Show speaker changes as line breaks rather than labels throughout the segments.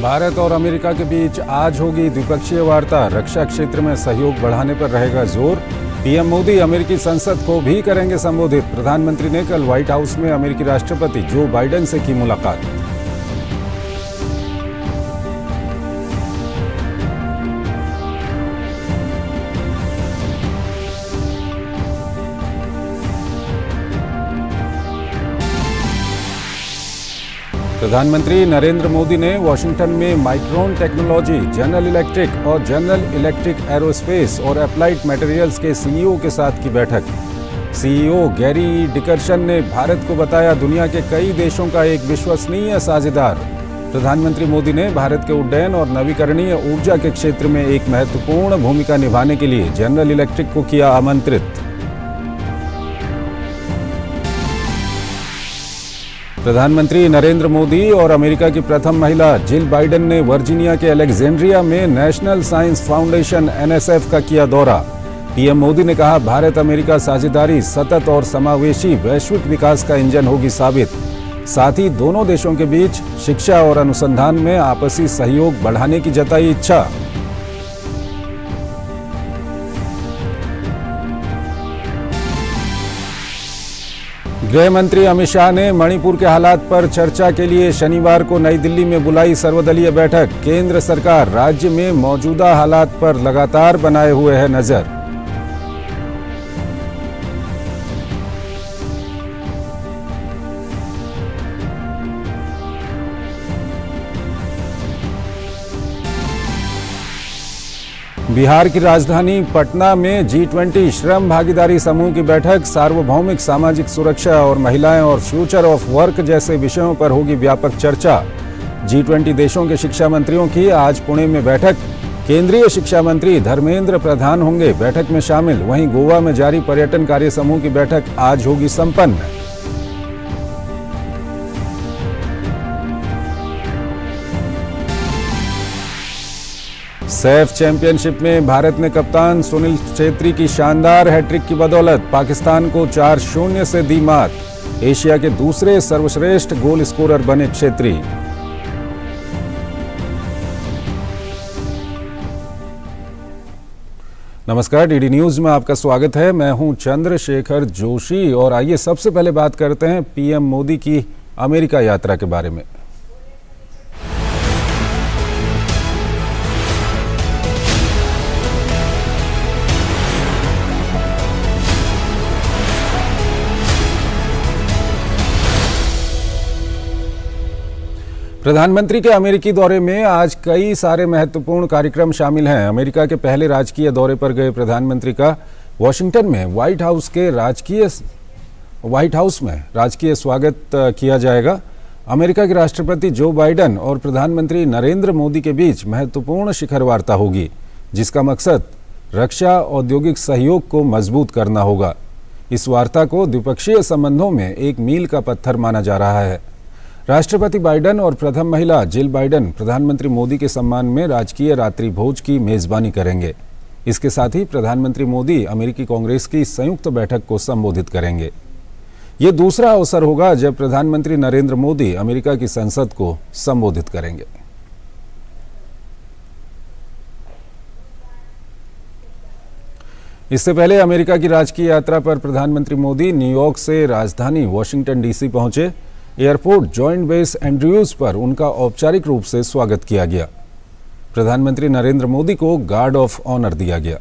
भारत और अमेरिका के बीच आज होगी द्विपक्षीय वार्ता। रक्षा क्षेत्र में सहयोग बढ़ाने पर रहेगा जोर। पीएम मोदी अमेरिकी संसद को भी करेंगे संबोधित। प्रधानमंत्री ने कल व्हाइट हाउस में अमेरिकी राष्ट्रपति जो बाइडेन से की मुलाकात। प्रधानमंत्री नरेंद्र मोदी ने वॉशिंगटन में माइक्रोन टेक्नोलॉजी, जनरल इलेक्ट्रिक और जनरल इलेक्ट्रिक एरोस्पेस और अप्लाइड मटेरियल्स के सीईओ के साथ की बैठक। सीईओ गैरी डिकर्सन ने भारत को बताया दुनिया के कई देशों का एक विश्वसनीय साझेदार। प्रधानमंत्री मोदी ने भारत के उड्डयन और नवीकरणीय ऊर्जा के क्षेत्र में एक महत्वपूर्ण भूमिका निभाने के लिए जनरल इलेक्ट्रिक को किया आमंत्रित। प्रधानमंत्री नरेंद्र मोदी और अमेरिका की प्रथम महिला जिल बाइडेन ने वर्जीनिया के अलेक्जेंड्रिया में नेशनल साइंस फाउंडेशन (NSF) का किया दौरा। पीएम मोदी ने कहा भारत अमेरिका साझेदारी सतत और समावेशी वैश्विक विकास का इंजन होगी साबित। साथ ही दोनों देशों के बीच शिक्षा और अनुसंधान में आपसी सहयोग बढ़ाने की जताई इच्छा। गृह मंत्री अमित शाह ने मणिपुर के हालात पर चर्चा के लिए शनिवार को नई दिल्ली में बुलाई सर्वदलीय बैठक। केंद्र सरकार राज्य में मौजूदा हालात पर लगातार बनाए हुए है नजर। बिहार की राजधानी पटना में G20 श्रम भागीदारी समूह की बैठक। सार्वभौमिक सामाजिक सुरक्षा और महिलाएं और फ्यूचर ऑफ वर्क जैसे विषयों पर होगी व्यापक चर्चा। G20 देशों के शिक्षा मंत्रियों की आज पुणे में बैठक। केंद्रीय शिक्षा मंत्री धर्मेंद्र प्रधान होंगे बैठक में शामिल। वहीं गोवा में जारी पर्यटन कार्य समूह की बैठक आज होगी संपन्न। सैफ चैंपियनशिप में भारत ने कप्तान सुनील छेत्री की शानदार हैट्रिक की बदौलत पाकिस्तान को 4-0 से दी मात। एशिया के दूसरे सर्वश्रेष्ठ गोल स्कोरर बने छेत्री। नमस्कार, डीडी न्यूज में आपका स्वागत है। मैं हूं चंद्रशेखर जोशी और आइए सबसे पहले बात करते हैं पीएम मोदी की अमेरिका यात्रा के बारे में। प्रधानमंत्री के अमेरिकी दौरे में आज कई सारे महत्वपूर्ण कार्यक्रम शामिल हैं। अमेरिका के पहले राजकीय दौरे पर गए प्रधानमंत्री का वॉशिंगटन में व्हाइट हाउस में राजकीय स्वागत किया जाएगा। अमेरिका के राष्ट्रपति जो बाइडेन और प्रधानमंत्री नरेंद्र मोदी के बीच महत्वपूर्ण शिखर वार्ता होगी, जिसका मकसद रक्षा औद्योगिक सहयोग को मजबूत करना होगा। इस वार्ता को द्विपक्षीय संबंधों में एक मील का पत्थर माना जा रहा है। राष्ट्रपति बाइडेन और प्रथम महिला जिल बाइडेन प्रधानमंत्री मोदी के सम्मान में राजकीय रात्रि भोज की मेजबानी करेंगे। इसके साथ ही प्रधानमंत्री मोदी अमेरिकी कांग्रेस की संयुक्त बैठक को संबोधित करेंगे। ये दूसरा अवसर होगा जब प्रधानमंत्री नरेंद्र मोदी अमेरिका की संसद को संबोधित करेंगे। इससे पहले अमेरिका की राजकीय यात्रा पर प्रधानमंत्री मोदी न्यूयॉर्क से राजधानी वॉशिंगटन डीसी पहुंचे। एयरपोर्ट जॉइंट बेस एंड्रयूज पर उनका औपचारिक रूप से स्वागत किया गया। प्रधानमंत्री नरेंद्र मोदी को गार्ड ऑफ ऑनर दिया गया।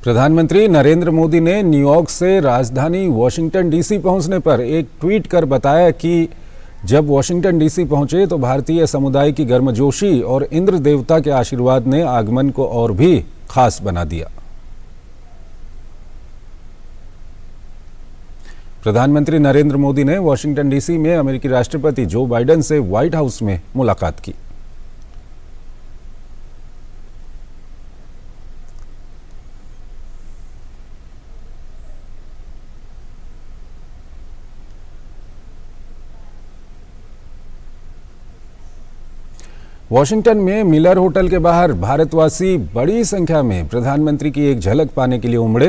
प्रधानमंत्री नरेंद्र मोदी ने न्यूयॉर्क से राजधानी वॉशिंगटन डीसी पहुंचने पर एक ट्वीट कर बताया कि जब वॉशिंगटन डीसी पहुंचे तो भारतीय समुदाय की गर्मजोशी और इंद्र देवता के आशीर्वाद ने आगमन को और भी खास बना दिया। प्रधानमंत्री नरेंद्र मोदी ने वॉशिंगटन डीसी में अमेरिकी राष्ट्रपति जो बाइडेन से व्हाइट हाउस में मुलाकात की। वॉशिंगटन में मिलर होटल के बाहर भारतवासी बड़ी संख्या में प्रधानमंत्री की एक झलक पाने के लिए उमड़े।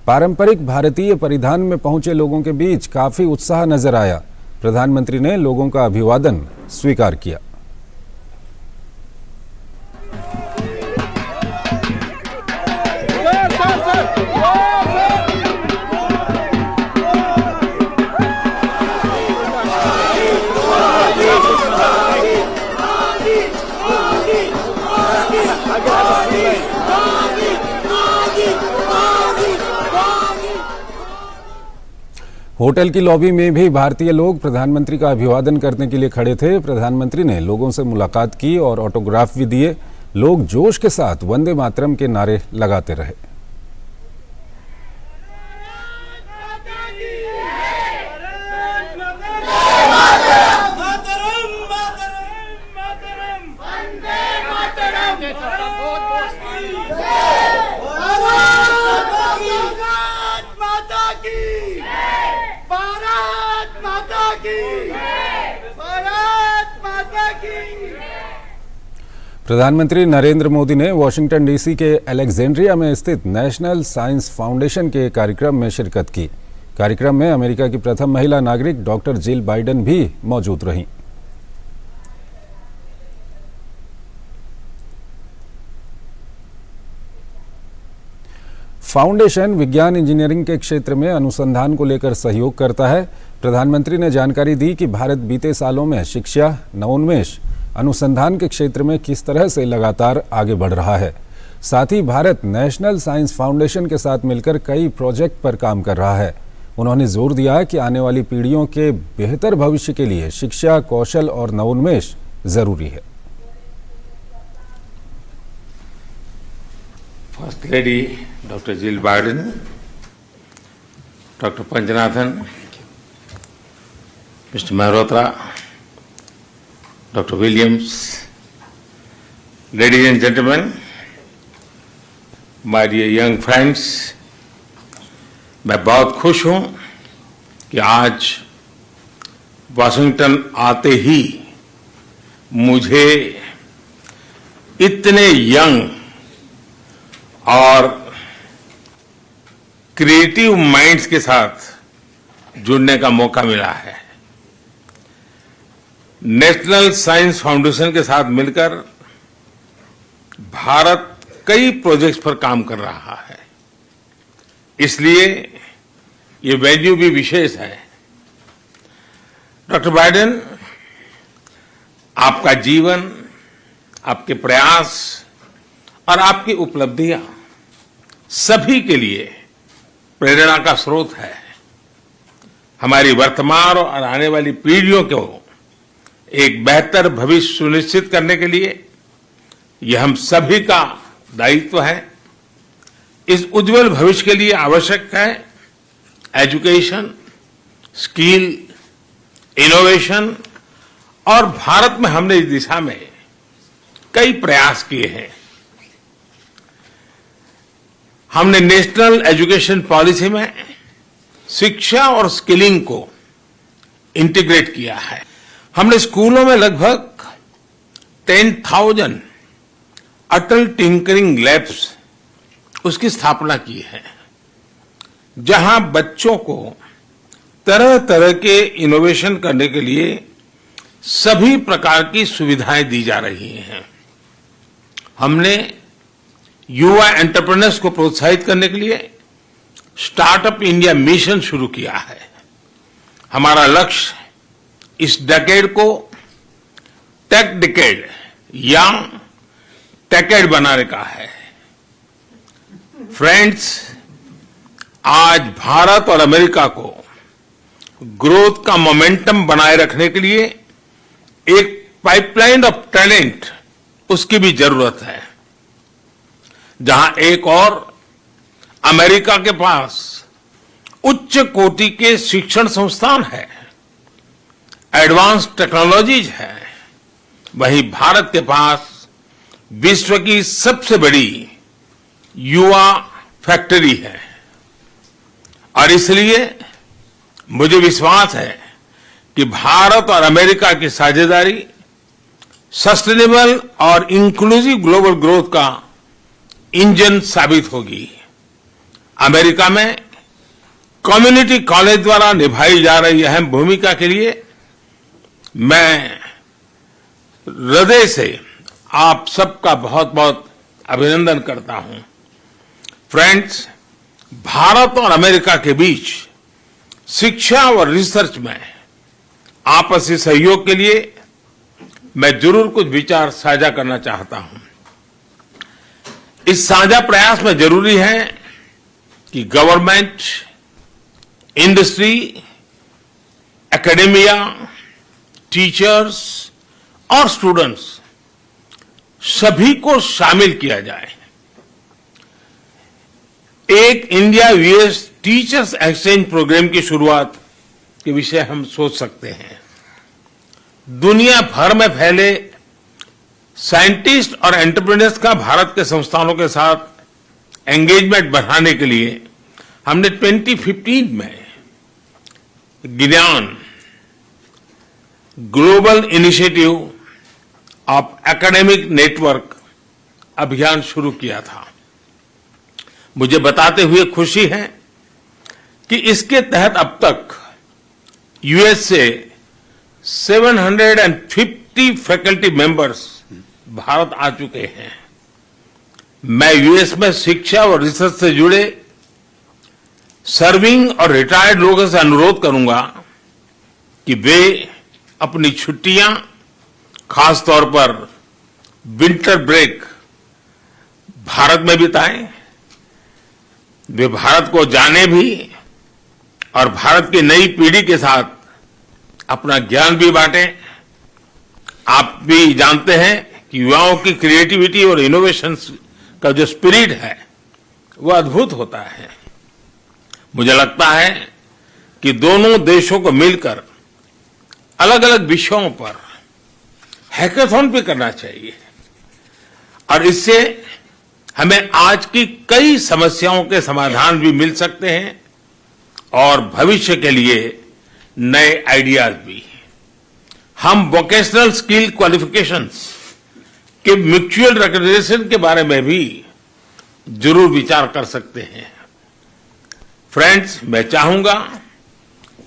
पारंपरिक भारतीय परिधान में पहुंचे लोगों के बीच काफी उत्साह नजर आया। प्रधानमंत्री ने लोगों का अभिवादन स्वीकार किया। होटल की लॉबी में भी भारतीय लोग प्रधानमंत्री का अभिवादन करने के लिए खड़े थे। प्रधानमंत्री ने लोगों से मुलाकात की और ऑटोग्राफ भी दिए। लोग जोश के साथ वंदे मातरम के नारे लगाते रहे। प्रधानमंत्री नरेंद्र मोदी ने वॉशिंगटन डीसी के अलेक्जेंड्रिया में स्थित नेशनल साइंस फाउंडेशन के कार्यक्रम में शिरकत की। कार्यक्रम में अमेरिका की प्रथम महिला नागरिक डॉक्टर जिल बाइडेन भी मौजूद रहीं। फाउंडेशन विज्ञान इंजीनियरिंग के क्षेत्र में अनुसंधान को लेकर सहयोग करता है। प्रधानमंत्री ने जानकारी दी कि भारत बीते सालों में शिक्षा, नवोन्मेष, अनुसंधान के क्षेत्र में किस तरह से लगातार आगे बढ़ रहा है। साथ ही भारत नेशनल साइंस फाउंडेशन के साथ मिलकर कई प्रोजेक्ट पर काम कर रहा है। उन्होंने जोर दिया कि आने वाली पीढ़ियों के बेहतर भविष्य के लिए शिक्षा, कौशल और नवोन्मेष जरूरी है।
First lady doctor Jill Biden, doctor Panchanathan, mister Mehrotra, Dr. Williams, ladies and gentlemen, my dear young friends, मैं बहुत खुश हूँ कि आज वाशिंगटन आते ही मुझे इतने यंग और क्रिएटिव माइंड्स के साथ जुड़ने का मौका मिला है। नेशनल साइंस फाउंडेशन के साथ मिलकर भारत कई प्रोजेक्ट्स पर काम कर रहा है, इसलिए ये वेन्यू भी विशेष है। डॉक्टर बाइडेन, आपका जीवन, आपके प्रयास और आपकी उपलब्धियां सभी के लिए प्रेरणा का स्रोत है। हमारी वर्तमान और आने वाली पीढ़ियों को एक बेहतर भविष्य सुनिश्चित करने के लिए यह हम सभी का दायित्व है। इस उज्जवल भविष्य के लिए आवश्यक है एजुकेशन, स्किल, इनोवेशन, और भारत में हमने इस दिशा में कई प्रयास किए हैं। हमने नेशनल एजुकेशन पॉलिसी में शिक्षा और स्किलिंग को इंटीग्रेट किया है। हमने स्कूलों में लगभग 10,000 अटल टिंकरिंग लैब्स उसकी स्थापना की है, जहां बच्चों को तरह तरह के इनोवेशन करने के लिए सभी प्रकार की सुविधाएं दी जा रही हैं। हमने युवा एंटरप्रेन्योर्स को प्रोत्साहित करने के लिए स्टार्टअप इंडिया मिशन शुरू किया है। हमारा लक्ष्य इस डेकेड को टेक डेकेड या टेकेड बनाने का है। फ्रेंड्स, आज भारत और अमेरिका को ग्रोथ का मोमेंटम बनाए रखने के लिए एक पाइपलाइन ऑफ टैलेंट उसकी भी जरूरत है। जहां एक और अमेरिका के पास उच्च कोटि के शिक्षण संस्थान है, एडवांस टेक्नोलॉजीज है, वहीं भारत के पास विश्व की सबसे बड़ी युवा फैक्ट्री है। और इसलिए मुझे विश्वास है कि भारत और अमेरिका की साझेदारी सस्टेनेबल और इंक्लूसिव ग्लोबल ग्रोथ का इंजन साबित होगी। अमेरिका में कम्युनिटी कॉलेज द्वारा निभाई जा रही अहम भूमिका के लिए मैं हृदय से आप सबका बहुत बहुत अभिनंदन करता हूं। फ्रेंड्स, भारत और अमेरिका के बीच शिक्षा और रिसर्च में आपसी सहयोग के लिए मैं जरूर कुछ विचार साझा करना चाहता हूं। इस साझा प्रयास में जरूरी है कि गवर्नमेंट, इंडस्ट्री, एकेडेमिया, टीचर्स और स्टूडेंट्स सभी को शामिल किया जाए। एक India US teachers exchange program की शुरुआत के विषय हम सोच सकते हैं। दुनिया भर में फैले साइंटिस्ट और एंटरप्रेन्योर्स का भारत के संस्थानों के साथ एंगेजमेंट बढ़ाने के लिए हमने 2015 में ज्ञान global initiative of academic network अभियान शुरू किया था। मुझे बताते हुए खुशी है कि इसके तहत अब तक यूएस से 750 फैकल्टी मेंबर्स भारत आ चुके हैं। मैं यूएस में शिक्षा और रिसर्च से जुड़े सर्विंग और रिटायर्ड लोगों से अनुरोध करूंगा कि वे अपनी छुट्टियां, खास तौर पर विंटर ब्रेक, भारत में बिताएं। वे भारत को जाने भी और भारत की नई पीढ़ी के साथ अपना ज्ञान भी बांटें। आप भी जानते हैं कि युवाओं की क्रिएटिविटी और इनोवेशन का जो स्पिरिट है वो अद्भुत होता है। मुझे लगता है कि दोनों देशों को मिलकर अलग अलग विषयों पर हैकाथॉन भी करना चाहिए और इससे हमें आज की कई समस्याओं के समाधान भी मिल सकते हैं और भविष्य के लिए नए आइडियाज भी। हम वोकेशनल स्किल क्वालिफिकेशंस के म्यूचुअल रिकग्निशन के बारे में भी जरूर विचार कर सकते हैं। फ्रेंड्स, मैं चाहूंगा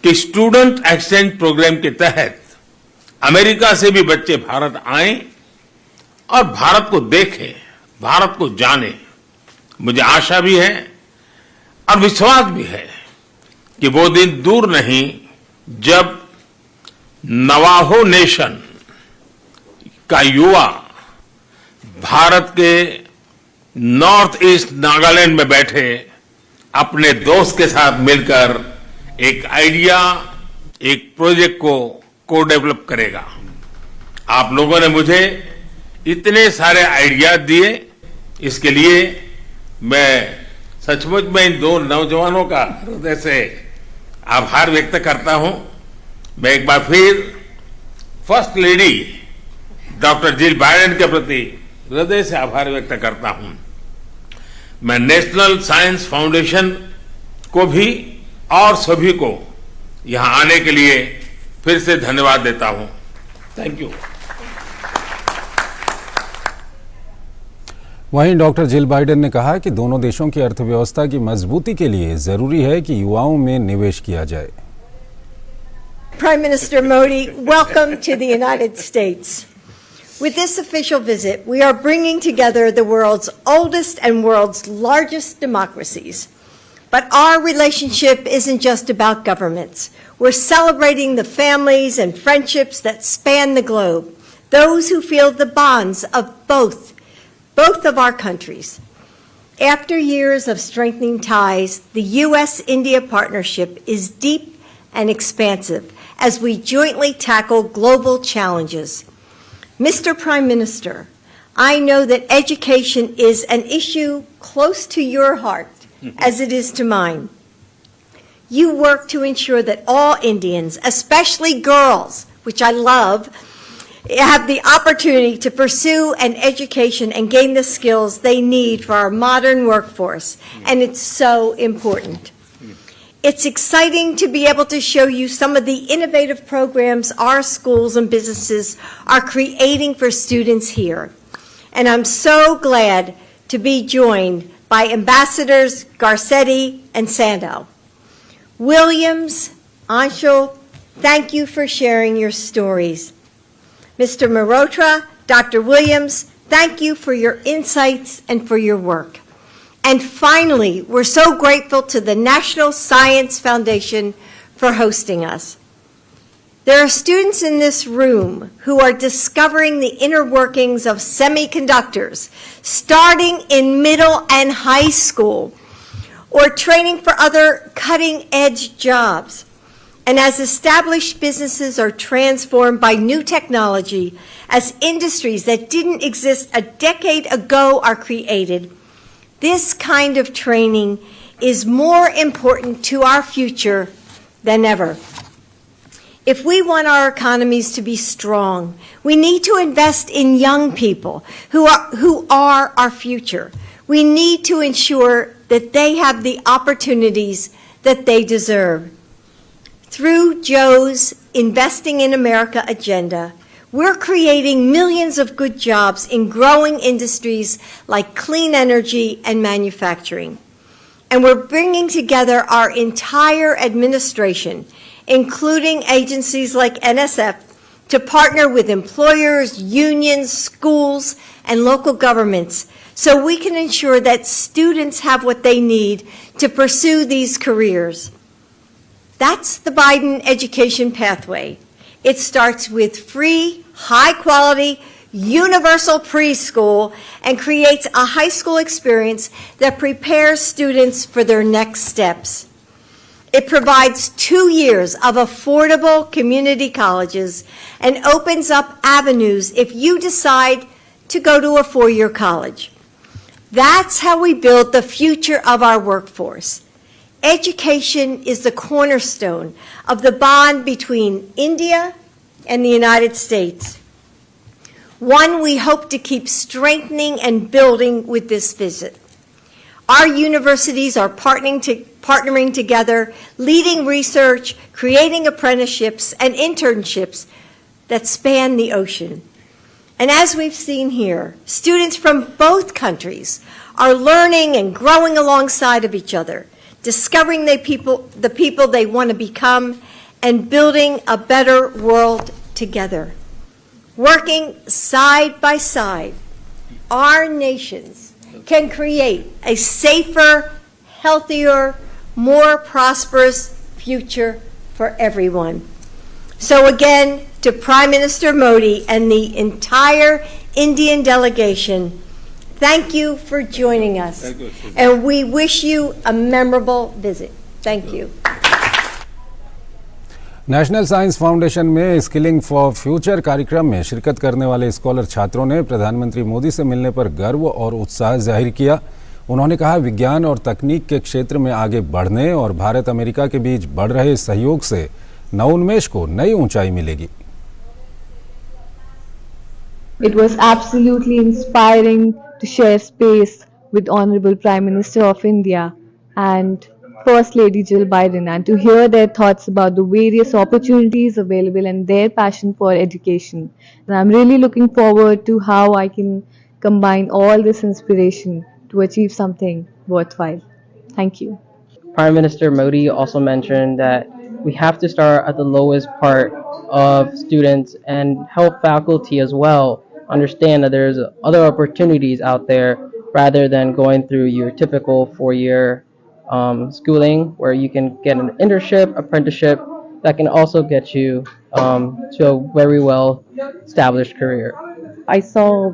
कि स्टूडेंट एक्सचेंज प्रोग्राम के तहत अमेरिका से भी बच्चे भारत आएं और भारत को देखें, भारत को जानें। मुझे आशा भी है और विश्वास भी है कि वो दिन दूर नहीं जब नवाहो नेशन का युवा भारत के नॉर्थ ईस्ट नागालैंड में बैठे अपने दोस्त के साथ मिलकर एक आइडिया, एक प्रोजेक्ट को डेवलप करेगा। आप लोगों ने मुझे इतने सारे आइडियाज दिए, इसके लिए मैं सचमुच में इन दो नौजवानों का हृदय से आभार व्यक्त करता हूं। मैं एक बार फिर first lady doctor Jill Biden के प्रति हृदय से आभार व्यक्त करता हूं। मैं नेशनल साइंस फाउंडेशन को भी और सभी को यहां आने के लिए फिर से धन्यवाद देता हूं। Thank you.
वहीं डॉक्टर जिल बाइडेन ने कहा कि दोनों देशों की अर्थव्यवस्था की मजबूती के लिए जरूरी है कि युवाओं में निवेश किया जाए।
Prime Minister Modi, welcome to the United States. With this official visit, we are bringing together the world's oldest and world's largest democracies. But our relationship isn't just about governments. We're celebrating the families and friendships that span the globe, those who feel the bonds of both of our countries. After years of strengthening ties, the U.S.-India partnership is deep and expansive as we jointly tackle global challenges. Mr. Prime Minister, I know that education is an issue close to your heart, as it is to mine. You work to ensure that all Indians, especially girls, which I love, have the opportunity to pursue an education and gain the skills they need for our modern workforce, and it's so important. It's exciting to be able to show you some of the innovative programs our schools and businesses are creating for students here. And I'm so glad to be joined by Ambassadors Garcetti and Sandow. Williams, Anshul, thank you for sharing your stories. Mr. Mehrotra, Dr. Williams, thank you for your insights and for your work. And finally, we're so grateful to the National Science Foundation for hosting us. There are students in this room who are discovering the inner workings of semiconductors, starting in middle and high school, or training for other cutting-edge jobs. And as established businesses are transformed by new technology, as industries that didn't exist a decade ago are created, this kind of training is more important to our future than ever. If we want our economies to be strong, we need to invest in young people who are our future. We need to ensure that they have the opportunities that they deserve. Through Joe's Investing in America agenda, we're creating millions of good jobs in growing industries like clean energy and manufacturing. And we're bringing together our entire administration, including agencies like NSF, to partner with employers, unions, schools, and local governments so we can ensure that students have what they need to pursue these careers. That's the Biden education pathway. It starts with free, high-quality, universal preschool and creates a high school experience that prepares students for their next steps. It provides 2 years of affordable community colleges and opens up avenues if you decide to go to a 4-year college. That's how we build the future of our workforce. Education is the cornerstone of the bond between India and the United States, one we hope to keep strengthening and building with this visit. Our universities are partnering together, leading research, creating apprenticeships and internships that span the ocean. And as we've seen here, students from both countries are learning and growing alongside of each other, discovering the people they want to become, and building a better world together. Working side by side, our nations can create a safer, healthier, more prosperous future for everyone. So again, to Prime Minister Modi and the entire Indian delegation, thank you for joining us.
Thank you.
And we wish you a memorable visit. Thank you.
National science foundation में skilling for future कार्यक्रम में शिरकत करने वाले scholar छात्रों ने प्रधानमंत्री मोदी से मिलने पर गर्व और उत्साह जाहिर किया। उन्होंने कहा, विज्ञान और तकनीक के क्षेत्र में आगे बढ़ने और भारत अमेरिका के बीच बढ़ रहे सहयोग से नवोन्मेष को नई ऊंचाई मिलेगी।
It was absolutely inspiring to share space with Honorable Prime Minister of India and First Lady Jill Biden, and to hear their thoughts about the various opportunities available and their passion for education. And I'm really looking forward to how I can combine all this inspiration to achieve something worthwhile. Thank you.
Prime Minister Modi also mentioned that we have to start at the lowest part of students and help faculty as well understand that there's other opportunities out there rather than going through your typical 4-year schooling, where you can get an internship, apprenticeship that can also get you to a very well established career.
I saw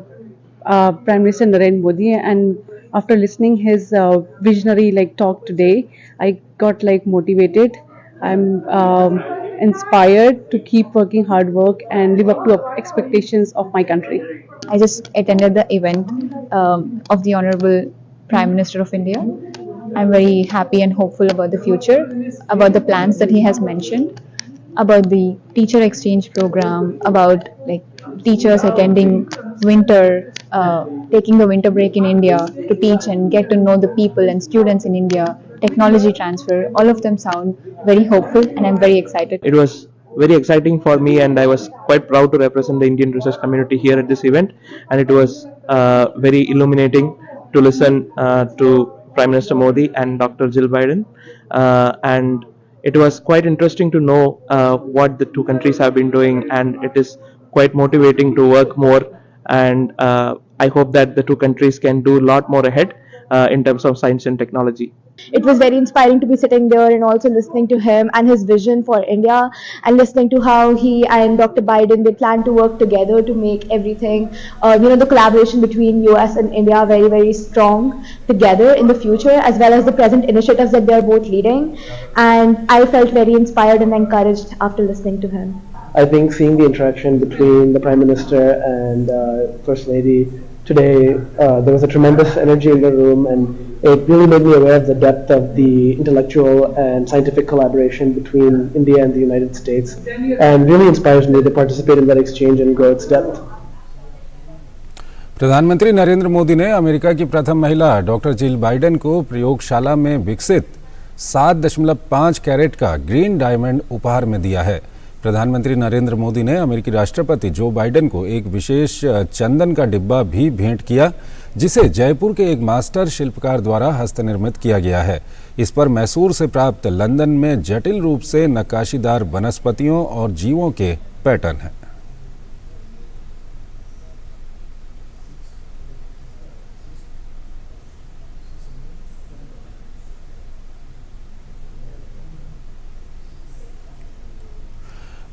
Prime Minister Narendra Modi, and after listening his visionary talk today, I got motivated. I'm inspired to keep working hard work and live up to expectations of my country.
I just attended the event of the Honorable Prime Minister of India. I'm very happy and hopeful about the future, about the plans that he has mentioned, about the teacher exchange program, about teachers attending winter, taking the winter break in India to teach and get to know the people and students in India, technology transfer, all of them sound very hopeful, and I'm very excited.
It was very exciting for me, and I was quite proud to represent the Indian research community here at this event, and it was very illuminating to listen to Prime Minister Modi and Dr. Jill Biden, and it was quite interesting to know what the two countries have been doing, and it is quite motivating to work more, and I hope that the two countries can do a lot more ahead in terms of science and technology.
It was very inspiring to be sitting there and also listening to him and his vision for India, and listening to how he and Dr. Biden, they plan to work together to make everything, the collaboration between US and India very, very strong together in the future, as well as the present initiatives that they're both leading. And I felt very inspired and encouraged after listening to him.
I think seeing the interaction between the Prime Minister and First Lady today, there was a tremendous energy in the room, and it really made me aware of the depth of the intellectual and scientific collaboration between India and the United States, and really inspires me to participate in that exchange and grow its depth.
प्रधानमंत्री नरेंद्र मोदी ने America की प्रथम महिला doctor Jill Biden को प्रयोगशाला में विकसित 7.5 carat का ग्रीन डायमंड उपहार में दिया है। प्रधानमंत्री नरेंद्र मोदी ने अमेरिकी राष्ट्रपति जो बाइडेन को एक विशेष चंदन का डिब्बा भी भेंट किया, जिसे जयपुर के एक मास्टर शिल्पकार द्वारा हस्तनिर्मित किया गया है। इस पर मैसूर से प्राप्त लंदन में जटिल रूप से नक्काशीदार वनस्पतियों और जीवों के पैटर्न हैं।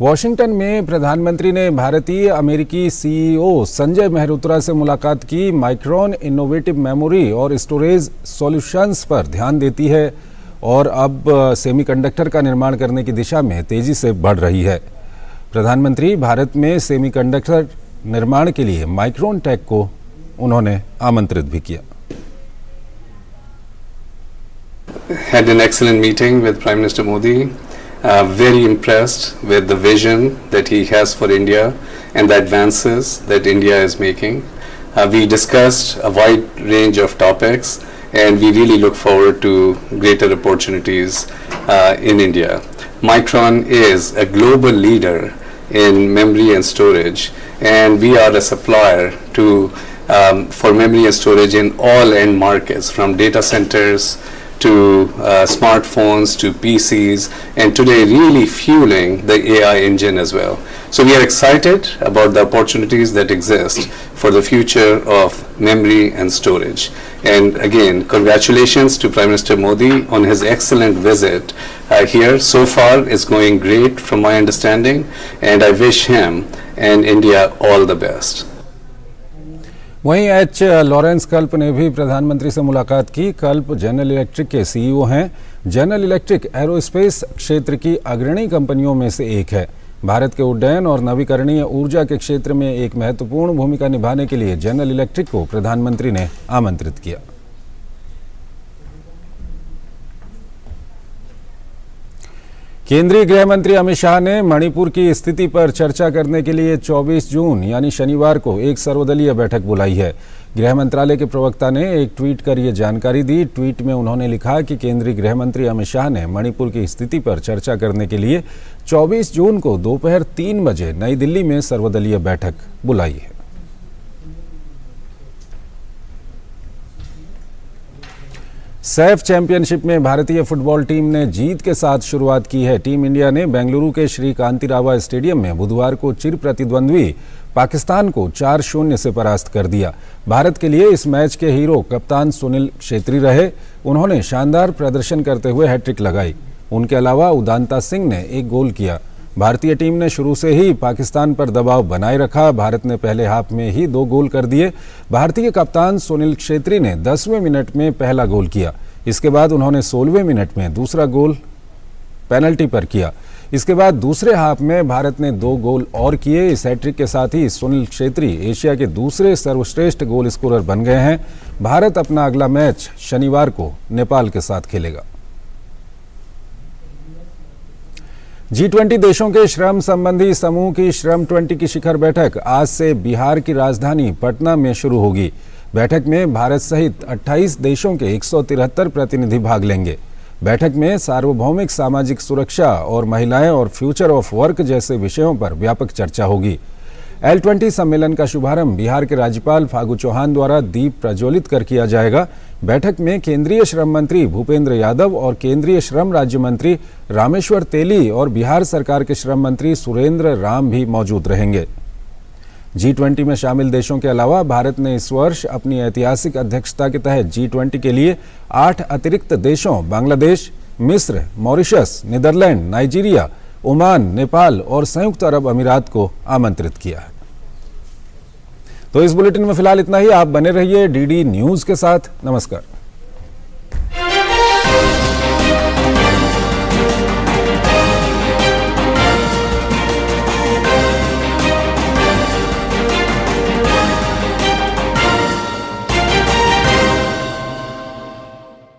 वॉशिंगटन में प्रधानमंत्री ने भारतीय अमेरिकी सीईओ संजय मेहरोत्रा से मुलाकात की। माइक्रॉन इनोवेटिव मेमोरी और स्टोरेज सॉल्यूशंस पर ध्यान देती है और अब सेमीकंडक्टर का निर्माण करने की दिशा में तेजी से बढ़ रही है। प्रधानमंत्री भारत में सेमीकंडक्टर निर्माण के लिए माइक्रॉन टेक को उन्होंने आमंत्रित भी किया।
Had an excellent meeting with Prime Minister Modi. Very impressed with the vision that he has for India and the advances that India is making. We discussed a wide range of topics, and we really look forward to greater opportunities in India. Micron is a global leader in memory and storage, and we are a supplier to for memory and storage in all end markets, from data centers to smartphones to PCs, and today really fueling the AI engine as well. So we are excited about the opportunities that exist for the future of memory and storage. And again, congratulations to Prime Minister Modi on his excellent visit here. So far it's going great from my understanding, and I wish him and India all the best.
वहीं H Lawrence कल्प ने भी प्रधानमंत्री से मुलाकात की। कल्प general electric के सीईओ हैं। जनरल इलेक्ट्रिक एरोस्पेस क्षेत्र की अग्रणी कंपनियों में से एक है। भारत के उड्डयन और नवीकरणीय ऊर्जा के क्षेत्र में एक महत्वपूर्ण भूमिका निभाने के लिए जनरल इलेक्ट्रिक को प्रधानमंत्री ने आमंत्रित किया। केंद्रीय गृह मंत्री अमित शाह ने मणिपुर की स्थिति पर चर्चा करने के लिए 24 जून यानी शनिवार को एक सर्वदलीय बैठक बुलाई है। गृह मंत्रालय के प्रवक्ता ने एक ट्वीट कर ये जानकारी दी। ट्वीट में उन्होंने लिखा कि केंद्रीय गृह मंत्री अमित शाह ने मणिपुर की स्थिति पर चर्चा करने के लिए 24 जून को दोपहर 3 बजे नई दिल्ली में सर्वदलीय बैठक बुलाई है। सैफ चैंपियनशिप में भारतीय फुटबॉल टीम ने जीत के साथ शुरुआत की है। टीम इंडिया ने बेंगलुरु के श्री कांतिरावा स्टेडियम में बुधवार को चिर प्रतिद्वंद्वी पाकिस्तान को 4-0 से परास्त कर दिया। भारत के लिए इस मैच के हीरो कप्तान सुनील छेत्री रहे। उन्होंने शानदार प्रदर्शन करते हुए हैट्रिक लगाई। उनके अलावा उदांता सिंह ने एक गोल किया। भारतीय टीम ने शुरू से ही पाकिस्तान पर दबाव बनाए रखा। भारत ने पहले हाफ में ही 2 गोल कर दिए। भारतीय कप्तान सुनील छेत्री ने 10वें मिनट में पहला गोल किया। इसके बाद उन्होंने 16वें मिनट में दूसरा गोल पेनल्टी पर किया। इसके बाद दूसरे हाफ में भारत ने 2 गोल और किए। इस हैट्रिक के साथ ही सुनील छेत्री एशिया के दूसरे सर्वश्रेष्ठ गोल स्कोरर बन गए हैं। भारत अपना अगला मैच शनिवार को नेपाल के साथ खेलेगा। G20 देशों के श्रम संबंधी समूह की श्रम 20 की शिखर बैठक आज से बिहार की राजधानी पटना में शुरू होगी। बैठक में भारत सहित 28 देशों के 173 प्रतिनिधि भाग लेंगे। बैठक में सार्वभौमिक सामाजिक सुरक्षा और महिलाएं और फ्यूचर ऑफ वर्क जैसे विषयों पर व्यापक चर्चा होगी। L20 सम्मेलन का शुभारंभ बिहार के राज्यपाल फागू चौहान द्वारा दीप प्रज्वलित कर किया जाएगा। बैठक में केंद्रीय श्रम मंत्री भूपेंद्र यादव और केंद्रीय श्रम राज्य मंत्री रामेश्वर तेली और बिहार सरकार के श्रम मंत्री सुरेंद्र राम भी मौजूद रहेंगे। G20 में शामिल देशों के अलावा भारत ने इस वर्ष अपनी ऐतिहासिक अध्यक्षता के तहत G20 के लिए 8 अतिरिक्त देशों बांग्लादेश, मिस्र, Mauritius, Netherland, Nigeria, Oman, Nepal और संयुक्त अरब अमीरात को आमंत्रित किया है। तो इस बुलेटिन में फिलहाल इतना ही। आप बने रहिए DD न्यूज के साथ। नमस्कार।